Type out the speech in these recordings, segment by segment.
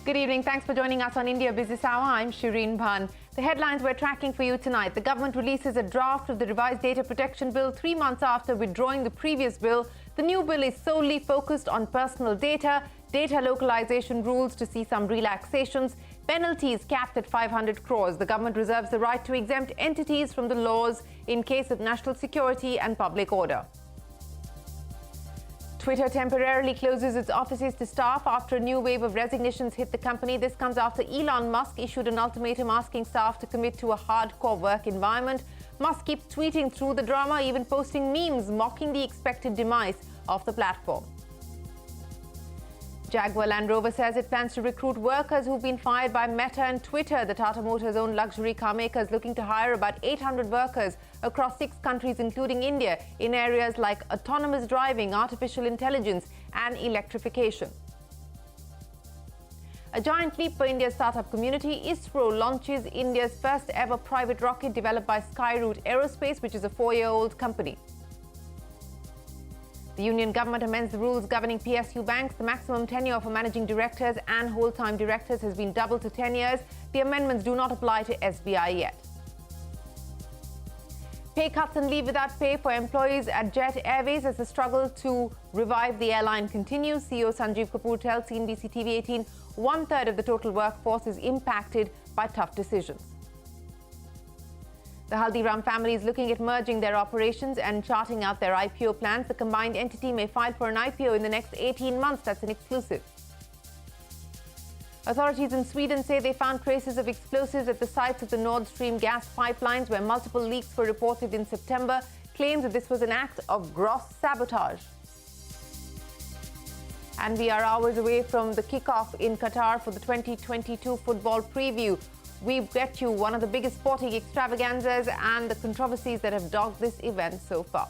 Good evening. Thanks for joining us on India Business Hour. I'm Shireen Bhan. The headlines we're tracking for you tonight. The government releases a draft of the revised data protection bill 3 months after withdrawing the previous bill. The new bill is solely focused on personal data localization rules to see some relaxations, penalties capped at 500 crores. The government reserves the right to exempt entities from the laws in case of national security and public order. Twitter temporarily closes its offices to staff after a new wave of resignations hit the company. This comes after Elon Musk issued an ultimatum asking staff to commit to a hardcore work environment. Musk keeps tweeting through the drama, even posting memes mocking the expected demise of the platform. Jaguar Land Rover says it plans to recruit workers who've been fired by Meta and Twitter. The Tata Motors-owned luxury car maker is looking to hire about 800 workers across 6 countries, including India, in areas like autonomous driving, artificial intelligence and electrification. A giant leap for India's startup community. ISRO launches India's first ever private rocket developed by Skyroot Aerospace, which is a 4-year-old company. The union government amends the rules governing PSU banks. The maximum tenure for managing directors and whole-time directors has been doubled to 10 years. The amendments do not apply to SBI yet. Pay cuts and leave without pay for employees at Jet Airways as the struggle to revive the airline continues. CEO Sanjeev Kapoor tells CNBC-TV18 1/3 of the total workforce is impacted by tough decisions. The Haldiram family is looking at merging their operations and charting out their IPO plans. The combined entity may file for an IPO in the next 18 months. That's an exclusive. Authorities in Sweden say they found traces of explosives at the sites of the Nord Stream gas pipelines, where multiple leaks were reported in September. Claims that this was an act of gross sabotage. And we are hours away from the kickoff in Qatar for the 2022 football preview. We get you one of the biggest sporting extravaganzas and the controversies that have dogged this event so far.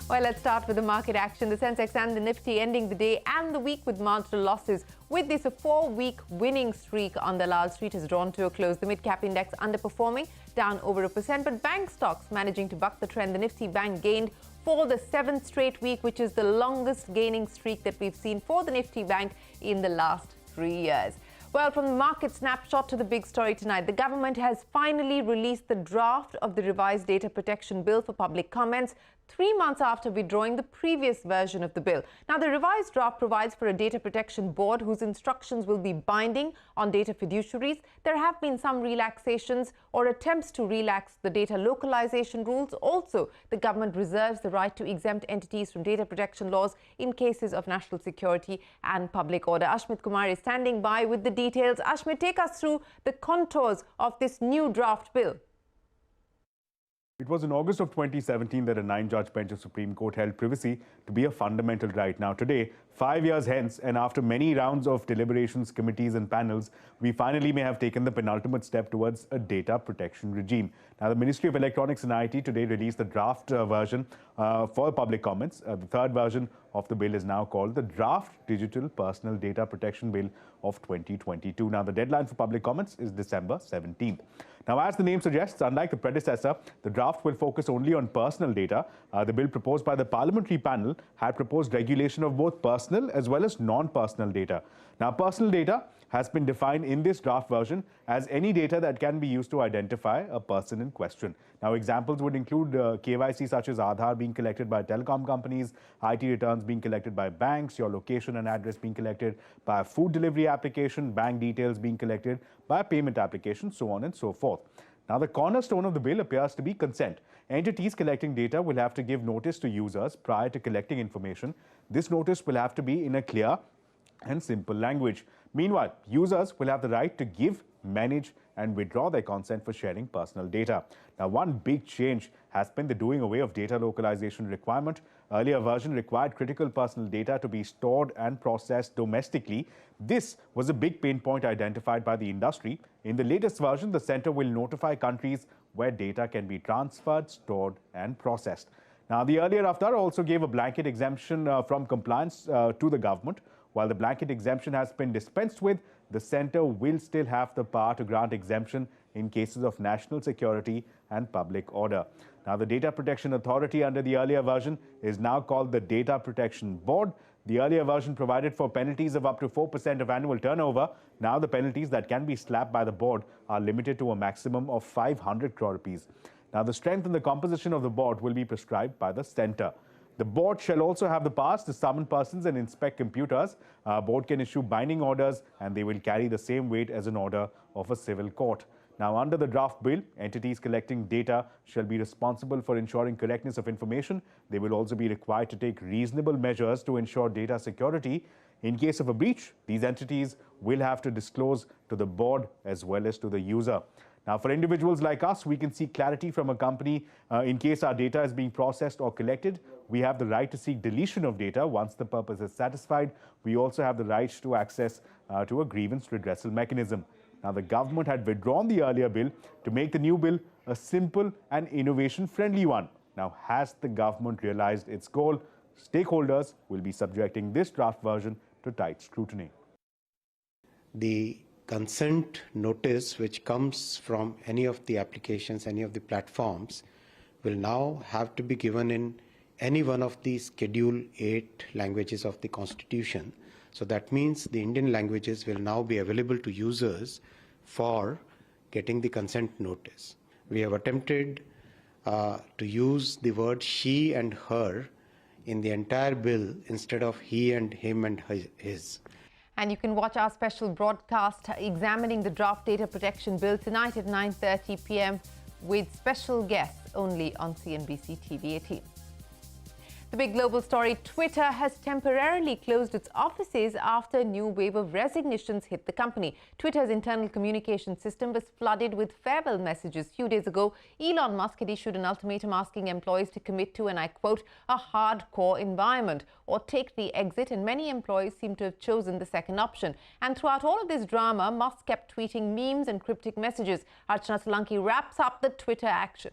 Well, let's start with the market action. The Sensex and the Nifty ending the day and the week with marginal losses. With this, a 4-week winning streak on the Lal Street has drawn to a close. The mid-cap index underperforming, down over 1%, but bank stocks managing to buck the trend. The Nifty Bank gained for the 7th straight week, which is the longest gaining streak that we've seen for the Nifty Bank in the last 3 years. Well, from the market snapshot to the big story tonight, the government has finally released the draft of the revised data protection bill for public comments 3 months after withdrawing the previous version of the bill. Now, the revised draft provides for a data protection board whose instructions will be binding on data fiduciaries. There have been some relaxations or attempts to relax the data localization rules. Also, the government reserves the right to exempt entities from data protection laws in cases of national security and public order. Ashmit Kumar is standing by with the details. Ashmit, take us through the contours of this new draft bill. It was in August of 2017 that a 9-judge bench of Supreme Court held privacy to be a fundamental right. Now today, 5 years hence, and after many rounds of deliberations, committees and panels, we finally may have taken the penultimate step towards a data protection regime. Now, the Ministry of Electronics and IT today released the draft version for public comments. The third version of the bill is now called the Draft Digital Personal Data Protection Bill of 2022. Now, the deadline for public comments is December 17th. Now, as the name suggests, unlike the predecessor, the draft will focus only on personal data. The bill proposed by the parliamentary panel had proposed regulation of both personal as well as non-personal data. Now, personal data has been defined in this draft version as any data that can be used to identify a person in question. Now, examples would include KYC such as Aadhaar being collected by telecom companies, IT returns being collected by banks, your location and address being collected by a food delivery application, bank details being collected by a payment application, so on and so forth. Now, the cornerstone of the bill appears to be consent. Entities collecting data will have to give notice to users prior to collecting information. This notice will have to be in a clear and simple language. Meanwhile, users will have the right to give, manage and withdraw their consent for sharing personal data. Now, one big change has been the doing away of data localization requirement. Earlier version required critical personal data to be stored and processed domestically. This was a big pain point identified by the industry. In the latest version, the center will notify countries where data can be transferred, stored and processed. Now, the earlier Raftar also gave a blanket exemption from compliance to the government. While the blanket exemption has been dispensed with, the centre will still have the power to grant exemption in cases of national security and public order. Now, the Data Protection Authority under the earlier version is now called the Data Protection Board. The earlier version provided for penalties of up to 4% of annual turnover. Now, the penalties that can be slapped by the board are limited to a maximum of 500 crore rupees. Now, the strength and the composition of the board will be prescribed by the centre. The board shall also have the powers to summon persons and inspect computers. Board can issue binding orders, and they will carry the same weight as an order of a civil court. Now, under the draft bill, entities collecting data shall be responsible for ensuring correctness of information. They will also be required to take reasonable measures to ensure data security. In case of a breach, these entities will have to disclose to the board as well as to the user. Now, for individuals like us, we can seek clarity from a company in case our data is being processed or collected. We have the right to seek deletion of data once the purpose is satisfied. We also have the right to access to a grievance redressal mechanism. Now, the government had withdrawn the earlier bill to make the new bill a simple and innovation-friendly one. Now, has the government realized its goal? Stakeholders will be subjecting this draft version to tight scrutiny. The consent notice which comes from any of the applications, any of the platforms, will now have to be given in any one of the Schedule 8 languages of the Constitution. So that means the Indian languages will now be available to users for getting the consent notice. We have attempted to use the word she and her in the entire bill instead of he and him and his. And you can watch our special broadcast examining the draft data protection bill tonight at 9:30 p.m. with special guests only on CNBC-TV18. The big global story, Twitter has temporarily closed its offices after a new wave of resignations hit the company. Twitter's internal communication system was flooded with farewell messages. A few days ago, Elon Musk had issued an ultimatum asking employees to commit to, and I quote, a hardcore environment or take the exit, and many employees seem to have chosen the second option. And throughout all of this drama, Musk kept tweeting memes and cryptic messages. Archana Solanki wraps up the Twitter action.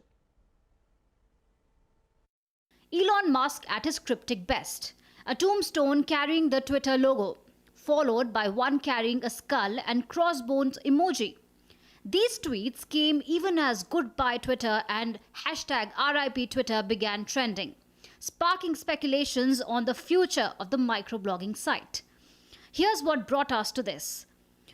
Elon Musk at his cryptic best, a tombstone carrying the Twitter logo, followed by one carrying a skull and crossbones emoji. These tweets came even as Goodbye Twitter and hashtag RIP Twitter began trending, sparking speculations on the future of the microblogging site. Here's what brought us to this.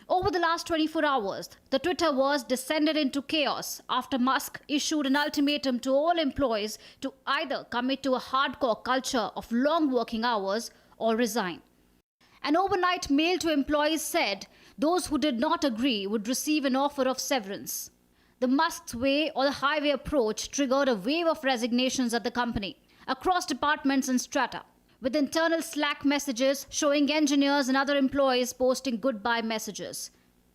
Over the last 24 hours, the Twitterverse descended into chaos after Musk issued an ultimatum to all employees to either commit to a hardcore culture of long working hours or resign. An overnight mail to employees said those who did not agree would receive an offer of severance. The Musk's way or the highway approach triggered a wave of resignations at the company, across departments and strata, with internal Slack messages showing engineers and other employees posting goodbye messages.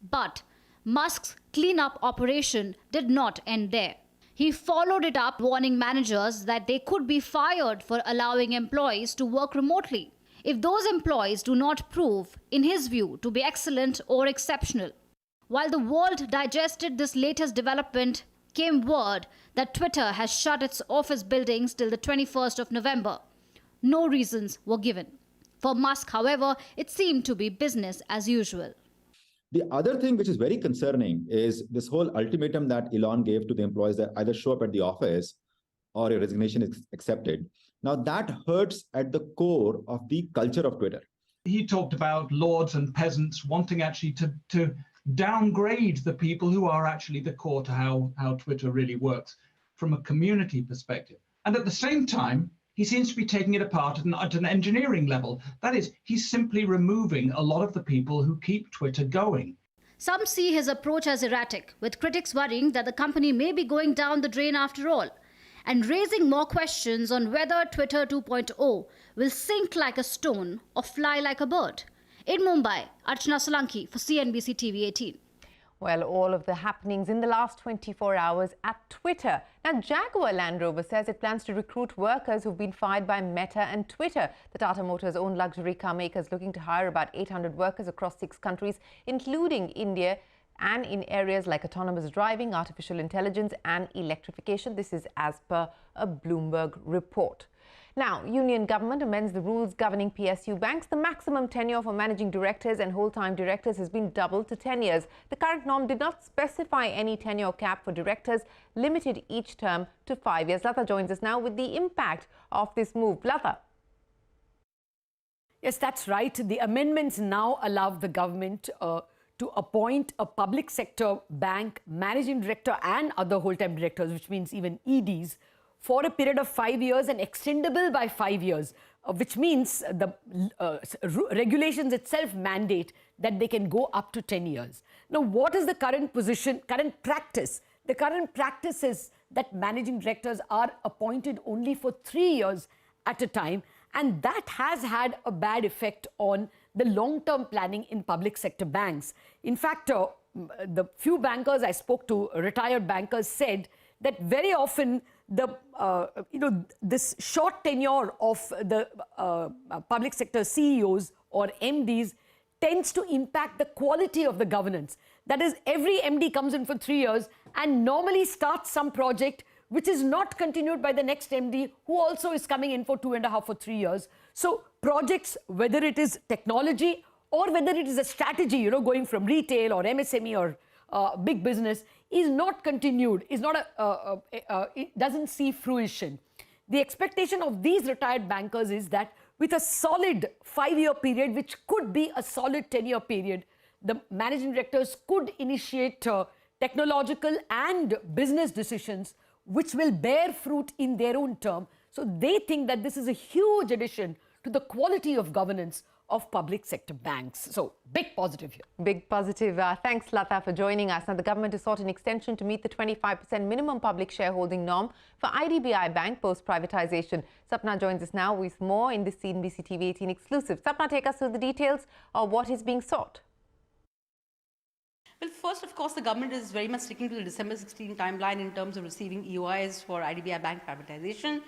But Musk's cleanup operation did not end there. He followed it up warning managers that they could be fired for allowing employees to work remotely if those employees do not prove, in his view, to be excellent or exceptional. While the world digested this latest development, came word that Twitter has shut its office buildings till the 21st of November. No reasons were given. For Musk, however, it seemed to be business as usual. The other thing which is very concerning is this whole ultimatum that Elon gave to the employees that either show up at the office or your resignation is accepted. Now that hurts at the core of the culture of Twitter. He talked about lords and peasants wanting actually to downgrade the people who are actually the core to how Twitter really works from a community perspective. And at the same time, he seems to be taking it apart at an engineering level. That is, he's simply removing a lot of the people who keep Twitter going. Some see his approach as erratic, with critics worrying that the company may be going down the drain after all, and raising more questions on whether Twitter 2.0 will sink like a stone or fly like a bird. In Mumbai, Archana Solanki for CNBC-TV18. Well, all of the happenings in the last 24 hours at Twitter. Now, Jaguar Land Rover says it plans to recruit workers who've been fired by Meta and Twitter. The Tata Motors-owned luxury car maker is looking to hire about 800 workers across 6 countries, including India, and in areas like autonomous driving, artificial intelligence and electrification. This is as per a Bloomberg report. Now, Union Government amends the rules governing PSU banks. The maximum tenure for managing directors and whole-time directors has been doubled to 10 years. The current norm did not specify any tenure cap for directors, limited each term to 5 years. Lata joins us now with the impact of this move. Lata. Yes, that's right. The amendments now allow the government to appoint a public sector bank managing director and other whole-time directors, which means even EDs, for a period of 5 years and extendable by 5 years, which means the regulations itself mandate that they can go up to 10 years. Now, what is the current position, current practice? The current practice is that managing directors are appointed only for 3 years at a time, and that has had a bad effect on the long-term planning in public sector banks. In fact, the few bankers I spoke to, retired bankers, said that very often this short tenure of the public sector CEOs or MDs tends to impact the quality of the governance. That is, every MD comes in for 3 years and normally starts some project which is not continued by the next MD, who also is coming in for 2.5 or 3 years. So projects, whether it is technology or whether it is a strategy, going from retail or MSME or big business, is not continued, is not it doesn't see fruition. The expectation of these retired bankers is that with a solid 5-year period, which could be a solid 10-year period, the managing directors could initiate technological and business decisions which will bear fruit in their own term. So they think that this is a huge addition to the quality of governance of public sector banks. So, big positive here. Big positive. Thanks, Lata, for joining us. Now, the government has sought an extension to meet the 25% minimum public shareholding norm for IDBI Bank post-privatization. Sapna joins us now with more in this CNBC-TV18 exclusive. Sapna, take us through the details of what is being sought. Well, first, of course, the government is very much sticking to the December 16 timeline in terms of receiving EOIs for IDBI Bank privatization.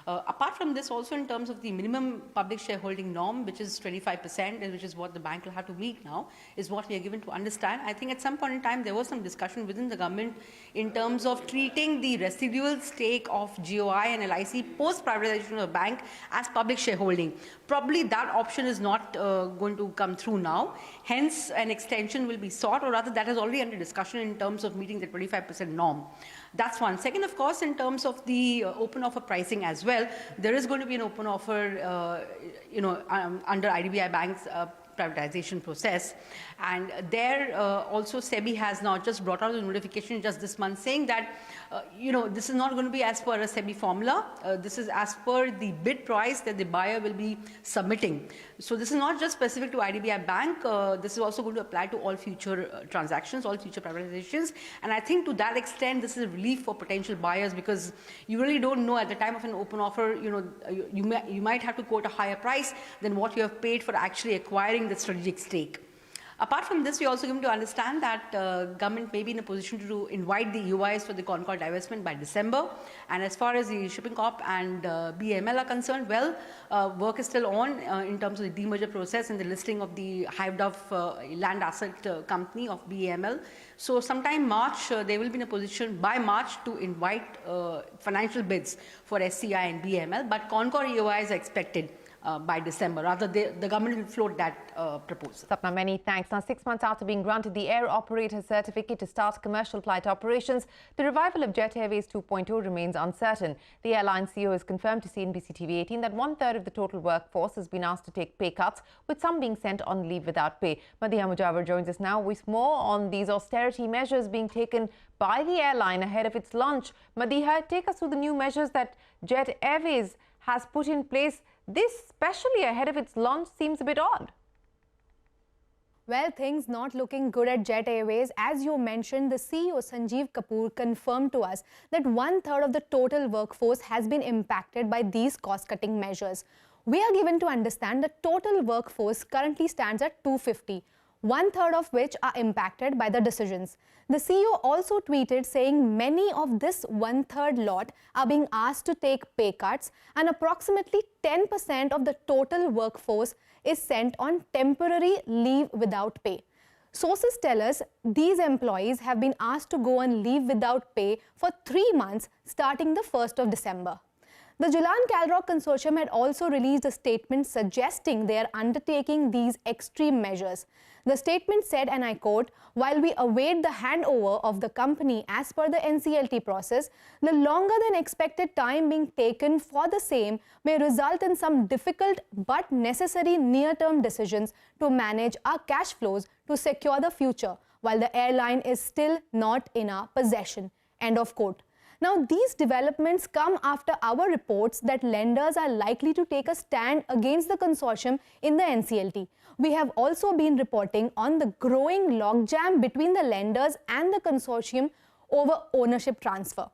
Apart from this, also in terms of the minimum public shareholding norm, which is 25%, and which is what the bank will have to meet now, is what we are given to understand. I think at some point in time, there was some discussion within the government in terms of treating the residual stake of GOI and LIC post-privatization of the bank as public shareholding. Probably that option is not going to come through now. Hence, an extension will be sought, or rather that is already under discussion in terms of meeting the 25% norm. That's one. Second, of course, in terms of the open offer pricing as well, there is going to be an open offer, under IDBI Bank's privatization process. And there also SEBI has now just brought out a notification just this month saying that, this is not going to be as per a SEBI formula. This is as per the bid price that the buyer will be submitting. So this is not just specific to IDBI Bank. This is also going to apply to all future transactions, all future privatizations. And I think to that extent, this is a relief for potential buyers, because you really don't know at the time of an open offer, you might have to quote a higher price than what you have paid for actually acquiring the strategic stake. Apart from this, we also given to understand that government may be in a position to invite the EOIs for the Concorde divestment by December. And as far as the Shipping Corp and BML are concerned, well, work is still on in terms of the demerger process and the listing of the hived-off land asset company of BML. So sometime March, they will be in a position by March to invite financial bids for SCI and BML, but Concorde EOIs are expected by December. Rather, the government will float that proposal. Sapna, many thanks. Now, 6 months after being granted the air operator certificate to start commercial flight operations, the revival of Jet Airways 2.0 remains uncertain. The airline CEO has confirmed to CNBC-TV18 that 1/3 of the total workforce has been asked to take pay cuts, with some being sent on leave without pay. Madiha Mujawar joins us now with more on these austerity measures being taken by the airline ahead of its launch. Madiha, take us through the new measures that Jet Airways has put in place. This, especially ahead of its launch, seems a bit odd. Well, things not looking good at Jet Airways. As you mentioned, the CEO Sanjeev Kapoor confirmed to us that 1/3 of the total workforce has been impacted by these cost-cutting measures. We are given to understand the total workforce currently stands at 250. 1/3 of which are impacted by the decisions. The CEO also tweeted saying many of this 1/3 lot are being asked to take pay cuts, and approximately 10% of the total workforce is sent on temporary leave without pay. Sources tell us these employees have been asked to go on leave without pay for 3 months starting the 1st of December. The Jalan-Calrock Consortium had also released a statement suggesting they are undertaking these extreme measures. The statement said, and I quote, "While we await the handover of the company as per the NCLT process, the longer than expected time being taken for the same may result in some difficult but necessary near-term decisions to manage our cash flows to secure the future, while the airline is still not in our possession." End of quote. Now, these developments come after our reports that lenders are likely to take a stand against the consortium in the NCLT. We have also been reporting on the growing logjam between the lenders and the consortium over ownership transfer.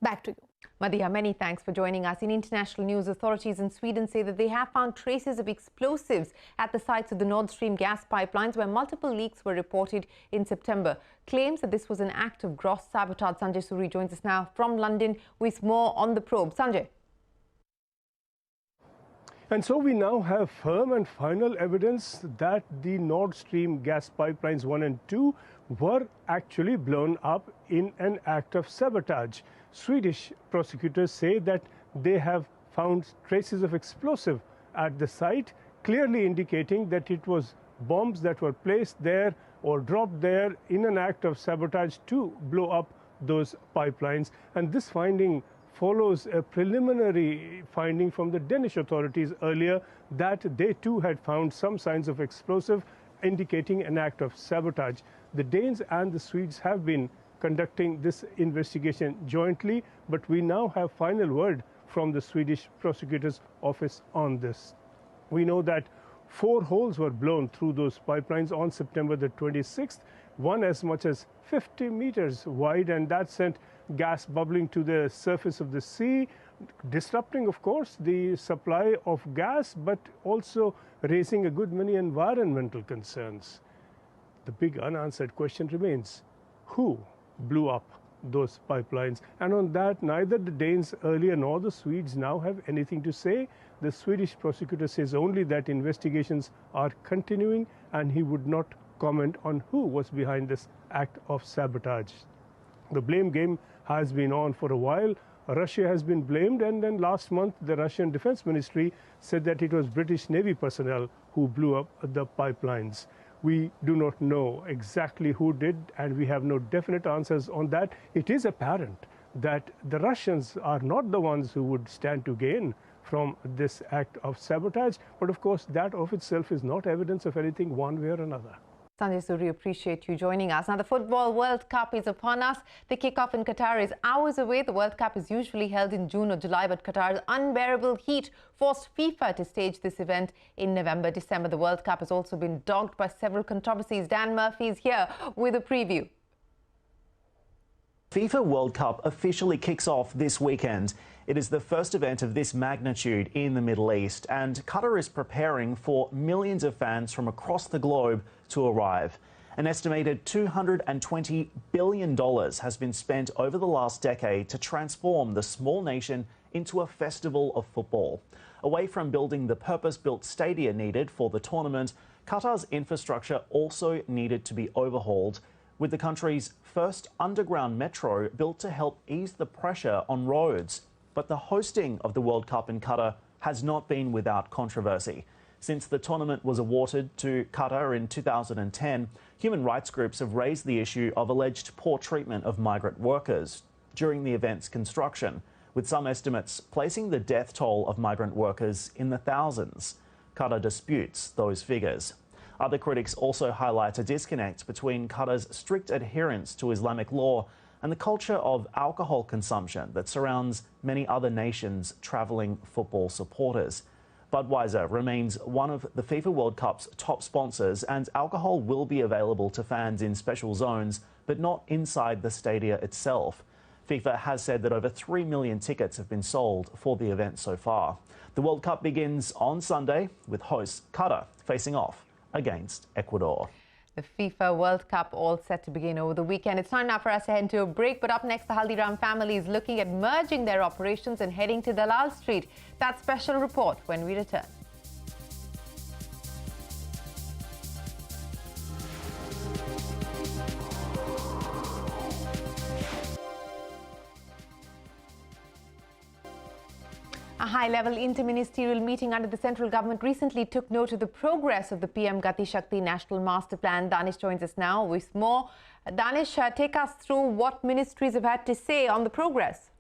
Back to you. Madhya, many thanks for joining us. In international news, authorities in Sweden say that they have found traces of explosives at the sites of the Nord Stream gas pipelines, where multiple leaks were reported in September. Claims that this was an act of gross sabotage. Sanjay Suri joins us now from London with more on the probe. Sanjay. And so we now have firm and final evidence that the Nord Stream gas pipelines 1 and 2 were actually blown up in an act of sabotage. Swedish prosecutors say that they have found traces of explosive at the site, clearly indicating that it was bombs that were placed there or dropped there in an act of sabotage to blow up those pipelines. And this finding follows a preliminary finding from the Danish authorities earlier that they too had found some signs of explosive, indicating an act of sabotage. The Danes and the Swedes have been conducting this investigation jointly, but we now have final word from the Swedish prosecutor's office on this. We know that 4 holes were blown through those pipelines on September the 26th, one as much as 50 meters wide, and that sent gas bubbling to the surface of the sea, disrupting, of course, the supply of gas, but also raising a good many environmental concerns. The big unanswered question remains, who blew up those pipelines? And on that, neither the Danes earlier nor the Swedes now have anything to say. The Swedish prosecutor says only that investigations are continuing, and he would not comment on who was behind this act of sabotage. The blame game has been on for a while. Russia has been blamed, and then last month the Russian Defense Ministry said that it was British Navy personnel who blew up the pipelines. We do not know exactly who did, and we have no definite answers on that. It is apparent that the Russians are not the ones who would stand to gain from this act of sabotage, but of course that of itself is not evidence of anything one way or another. Sanjay Suri, appreciate you joining us. Now, the Football World Cup is upon us. The kickoff in Qatar is hours away. The World Cup is usually held in June or July, but Qatar's unbearable heat forced FIFA to stage this event in November, December. The World Cup has also been dogged by several controversies. Dan Murphy is here with a preview. FIFA World Cup officially kicks off this weekend. It is the first event of this magnitude in the Middle East, and Qatar is preparing for millions of fans from across the globe to arrive. An estimated $220 billion has been spent over the last decade to transform the small nation into a festival of football. Away from building the purpose-built stadia needed for the tournament, Qatar's infrastructure also needed to be overhauled, with the country's first underground metro built to help ease the pressure on roads. But the hosting of the World Cup in Qatar has not been without controversy. Since the tournament was awarded to Qatar in 2010, human rights groups have raised the issue of alleged poor treatment of migrant workers during the event's construction, with some estimates placing the death toll of migrant workers in the thousands. Qatar disputes those figures. Other critics also highlight a disconnect between Qatar's strict adherence to Islamic law and the culture of alcohol consumption that surrounds many other nations' travelling football supporters. Budweiser remains one of the FIFA World Cup's top sponsors, and alcohol will be available to fans in special zones, but not inside the stadia itself. FIFA has said that over 3 million tickets have been sold for the event so far. The World Cup begins on Sunday, with hosts Qatar facing off against Ecuador. The FIFA World Cup all set to begin over the weekend. It's time now for us to head to a break, but up next, the Haldiram family is looking at merging their operations and heading to Dalal Street. That special report when we return. high-level interministerial meeting under the central government recently took note of the progress of the PM Gati Shakti National Master Plan. Danish joins us now with more. Danish, take us through what ministries have had to say on the progress.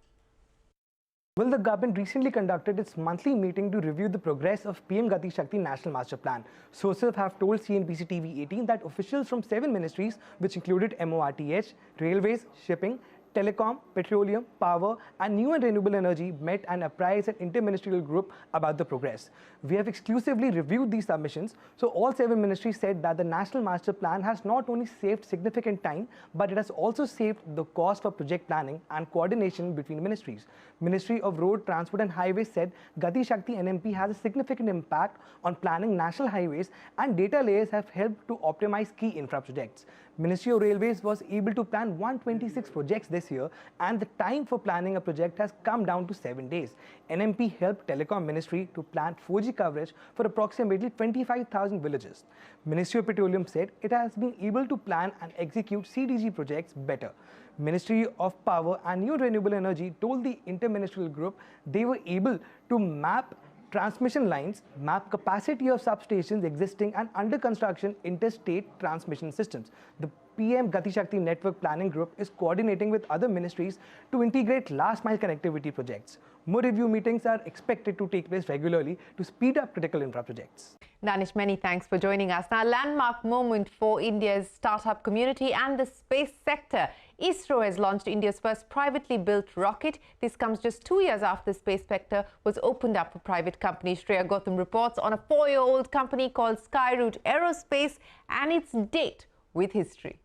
Well, the government recently conducted its monthly meeting to review the progress of PM Gati Shakti National Master Plan. Sources have told CNBC-TV18 that officials from 7 ministries, which included MORTH, Railways, Shipping, Telecom, Petroleum, Power and New and Renewable Energy met and apprised an interministerial group about the progress. We have exclusively reviewed these submissions, so all 7 ministries said that the National Master Plan has not only saved significant time, but it has also saved the cost for project planning and coordination between ministries. Ministry of Road, Transport and Highways said Gati Shakti NMP has a significant impact on planning national highways and data layers have helped to optimize key infra projects. Ministry of Railways was able to plan 126 projects this year and the time for planning a project has come down to 7 days. NMP helped Telecom Ministry to plan 4G coverage for approximately 25,000 villages. Ministry of Petroleum said it has been able to plan and execute CDG projects better. Ministry of Power and New Renewable Energy told the interministerial group they were able to map transmission lines, map capacity of substations existing and under construction interstate transmission systems. The PM Gati Shakti Network Planning Group is coordinating with other ministries to integrate last mile connectivity projects. More review meetings are expected to take place regularly to speed up critical infra projects. Danish, many thanks for joining us. Now, a landmark moment for India's startup community and the space sector. ISRO has launched India's first privately built rocket. This comes just 2 years after the space sector was opened up for private companies. Shreya Gautam reports on a 4-year-old company called Skyroot Aerospace and its date with history.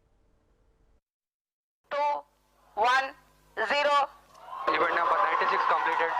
2, 1, 0. Event number 96 completed.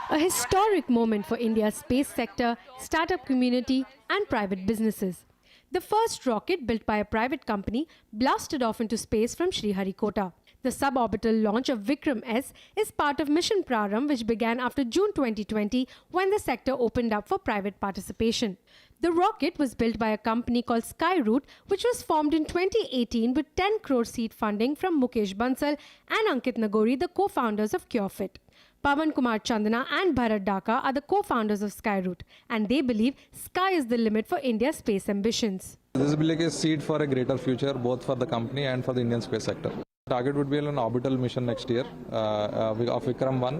A historic moment for India's space sector, startup community and private businesses. The first rocket, built by a private company, blasted off into space from Sriharikota. The suborbital launch of Vikram S is part of Mission Praram, which began after June 2020 when the sector opened up for private participation. The rocket was built by a company called Skyroot, which was formed in 2018 with 10 crore seed funding from Mukesh Bansal and Ankit Nagori, the co-founders of CureFit. Pawan Kumar Chandana and Bharat Dhaka are the co-founders of Skyroot, and they believe sky is the limit for India's space ambitions. This will be like a seed for a greater future, both for the company and for the Indian space sector. Target would be an orbital mission next year of Vikram 1,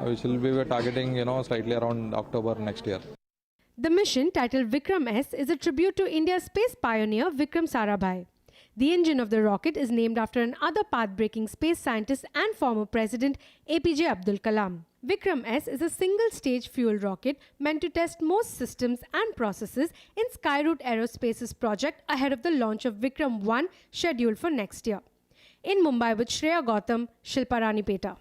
which will be targeting, slightly around October next year. The mission, titled Vikram S, is a tribute to India's space pioneer Vikram Sarabhai. The engine of the rocket is named after another path-breaking space scientist and former president APJ Abdul Kalam. Vikram S is a single-stage fuel rocket meant to test most systems and processes in Skyroot Aerospace's project ahead of the launch of Vikram 1 scheduled for next year. In Mumbai with Shreya Gautam, Shilpa Ranipeta.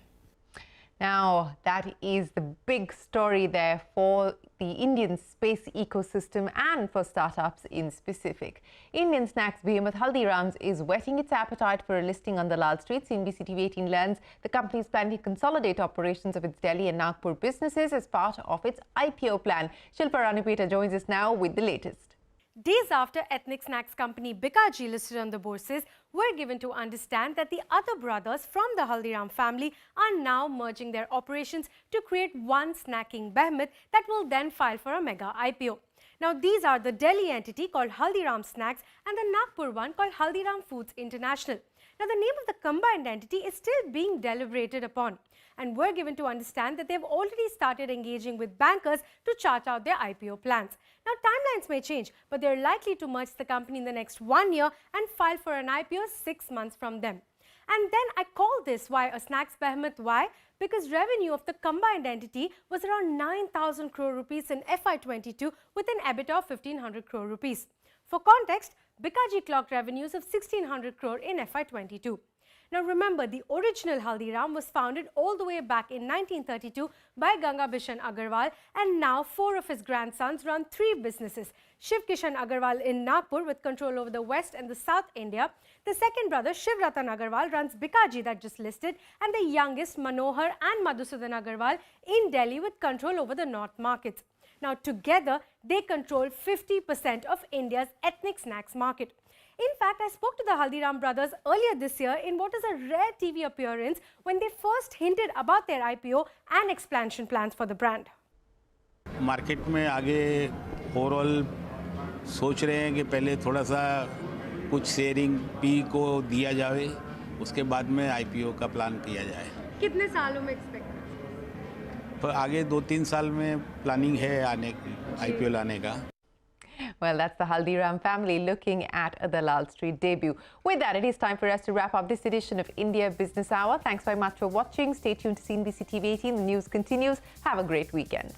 Now, that is the big story there for the Indian space ecosystem and for startups in specific. Indian snacks behemoth Haldiram's is whetting its appetite for a listing on the Lal Street. CNBC-TV18 learns the company is planning to consolidate operations of its Delhi and Nagpur businesses as part of its IPO plan. Shilpa Ranipeta joins us now with the latest. Days after ethnic snacks company Bikaji listed on the bourses, we're given to understand that the other brothers from the Haldiram family are now merging their operations to create one snacking behemoth that will then file for a mega IPO. Now, these are the Delhi entity called Haldiram Snacks and the Nagpur one called Haldiram Foods International. Now, the name of the combined entity is still being deliberated upon, and we're given to understand that they've already started engaging with bankers to chart out their IPO plans. Now, timelines may change, but they're likely to merge the company in the next 1 year and file for an IPO 6 months from them. And then I call this why a snacks behemoth. Why? Because revenue of the combined entity was around 9,000 crore rupees in FY22 with an EBITDA of 1,500 crore rupees. For context, Bikaji clocked revenues of 1,600 crore in FY22. Now remember, the original Haldiram was founded all the way back in 1932 by Ganga Bishan Agarwal, and now 4 of his grandsons run 3 businesses. Shiv Kishan Agarwal in Nagpur with control over the West and the South India. The second brother Shiv Ratan Agarwal runs Bikaji that just listed, and the youngest Manohar and Madhusudan Agarwal in Delhi with control over the North markets. Now together, they control 50% of India's ethnic snacks market. In fact, I spoke to the Haldiram brothers earlier this year in what is a rare TV appearance when they first hinted about their IPO and expansion plans for the brand. Market में आगे overall सोच रहे हैं कि पहले थोड़ा सा कुछ शेयरिंग पी को दिया जाए, उसके बाद में आईपीओ का प्लान किया जाए। कितने सालों में एक्सपेक्ट? तो आगे 2-3 साल में प्लानिंग है आने की, आईपीओ लाने का। Well, that's the Haldiram family looking at the Dalal Street debut. With that, it is time for us to wrap up this edition of India Business Hour. Thanks very much for watching. Stay tuned to CNBC-TV18. The news continues. Have a great weekend.